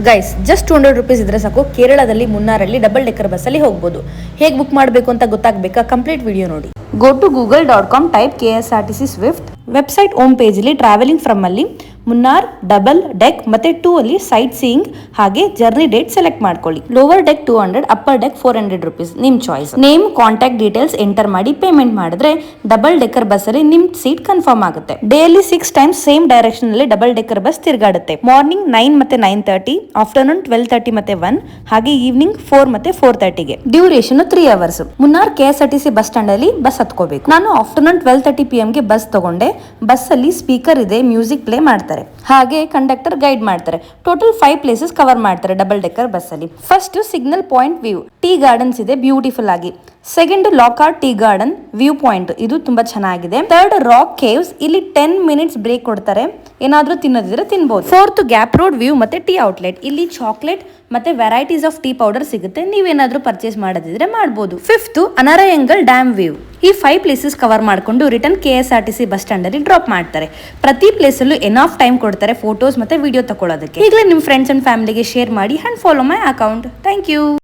Guys just 200 rupees ಇದ್ರೆ ಸಾಕು ಕೇರಳದಲ್ಲಿ ಮುನ್ನಾರಲ್ಲಿ ಡಬಲ್ ಡೆಕ್ಕರ್ ಬಸ್ಸಲ್ಲಿ ಹೋಗ್ಬೋದು. ಹೇಗೆ ಬುಕ್ ಮಾಡಬೇಕು ಅಂತ ಗೊತ್ತಾಗಬೇಕಾ? ಕಂಪ್ಲೀಟ್ ವಿಡಿಯೋ ನೋಡಿ. Go to google.com, type KSRTC swift. Website home ಪೇಜಲ್ಲಿ ಟ್ರಾವೆಲಿಂಗ್ ಫ್ರಮ್ ಅಲ್ಲಿ ಮುನ್ನಾರ್ ಡಬಲ್ ಡೆಕ್ ಮತ್ತೆ 2 ಅಲ್ಲಿ ಸೈಟ್ ಸೀಯಿಂಗ್ ಹಾಗೆ ಜರ್ನಿ ಡೇಟ್ ಸೆಲೆಕ್ಟ್ ಮಾಡ್ಕೊಳ್ಳಿ. Lower deck 200, upper deck 400 rupees ನಿಮ್ choice. Name, contact details enter ಮಾಡಿ ಪೇಮೆಂಟ್ ಮಾಡಿದ್ರೆ ಡಬಲ್ ಡೆಕ್ಕರ್ ಬಸ್ ಅಲ್ಲಿ ನಿಮ್ ಸೀಟ್ ಕನ್ಫರ್ಮ್ ಆಗುತ್ತೆ. ಡೈಲಿ 6 ಟೈಮ್ಸ್ ಸೇಮ್ ಡೈರೆಕ್ಷನ್ ಅಲ್ಲಿ ಡಬಲ್ ಡೆಕ್ಕರ್ ಬಸ್ ತಿರುಗಾಡುತ್ತೆ. ಮಾರ್ನಿಂಗ್ 9 ಮತ್ತೆ 9:30, ಆಫ್ಟರ್ನೂನ್ 12:30 ಮತ್ತೆ 1, ಹಾಗೆ ಈವ್ನಿಂಗ್ 4 ಮತ್ತೆ 4:30ಗೆ. Duration 3 hours. Munnar KSRTC bus stand ಅಲ್ಲಿ ಬಸ್ ಹತ್ಕೋಬೇಕು. ನಾನು ಆಫ್ಟರ್ನೂನ್ 12:30 PM ಗೆ ಬಸ್ ತಗೊಂಡೆ. ಬಸ್ ಅಲ್ಲಿ ಸ್ಪೀಕರ್ ಇದೆ, ಮ್ಯೂಸಿಕ್ ಪ್ಲೇ ಮಾಡ್ತಾರೆ, ಹಾಗೆ ಕಂಡಕ್ಟರ್ ಗೈಡ್ ಮಾಡ್ತಾರೆ. ಟೋಟಲ್ 5 ಪ್ಲೇಸಸ್ ಕವರ್ ಮಾಡ್ತಾರೆ ಡಬಲ್ ಡೆಕ್ಕರ್ ಬಸ್ ಅಲ್ಲಿ. First signal point view, tea gardens ಇದೆ ಬ್ಯೂಟಿಫುಲ್ ಆಗಿ. Second Lockhart tea garden view point, ಇದು ತುಂಬಾ ಚೆನ್ನಾಗಿದೆ. ಥರ್ಡ್ ರಾಕ್ ಕೇವ್ಸ್, ಇಲ್ಲಿ 10 ಮಿನಿಟ್ಸ್ ಬ್ರೇಕ್ ಕೊಡ್ತಾರೆ, ಏನಾದ್ರೂ ತಿನ್ನೋದಿದ್ರೆ ತಿನ್ಬಹುದು. ಫೋರ್ತ್ ಗ್ಯಾಪ್ ರೋಡ್ ವ್ಯೂ ಮತ್ತೆ ಟೀ ಔಟ್ಲೆಟ್, ಇಲ್ಲಿ ಚಾಕ್ಲೇಟ್ ಮತ್ತೆ ವೆರೈಟೀಸ್ ಆಫ್ ಟೀ ಪೌಡರ್ ಸಿಗುತ್ತೆ, ನೀವೇನಾದ್ರೂ ಪರ್ಚೇಸ್ ಮಾಡೋದಿದ್ರೆ ಮಾಡಬಹುದು. Fifth Anayirangal dam view. ಈ 5 ಪ್ಲೇಸಸ್ ಕವರ್ ಮಾಡಿಕೊಂಡು ರಿಟರ್ನ್ KSRTC ಬಸ್ ಸ್ಟ್ಯಾಂಡ್ ಅಲ್ಲಿ ಡ್ರಾಪ್ ಮಾಡ್ತಾರೆ. ಪ್ರತಿ ಪ್ಲೇಸ್ ಅಲ್ಲೂ ಎನಾಫ್ ಟೈಮ್ ಕೊಡ್ತಾರೆ ಫೋಟೋಸ್ ಮತ್ತೆ ವಿಡಿಯೋ ತಗೊಳ್ಳೋದಕ್ಕೆ. ಈಗಲೇ ನಿಮ್ಮ ಫ್ರೆಂಡ್ಸ್ ಅಂಡ್ ಫ್ಯಾಮಿಲಿಗೆ ಶೇರ್ ಮಾಡಿ and follow my account. Thank you.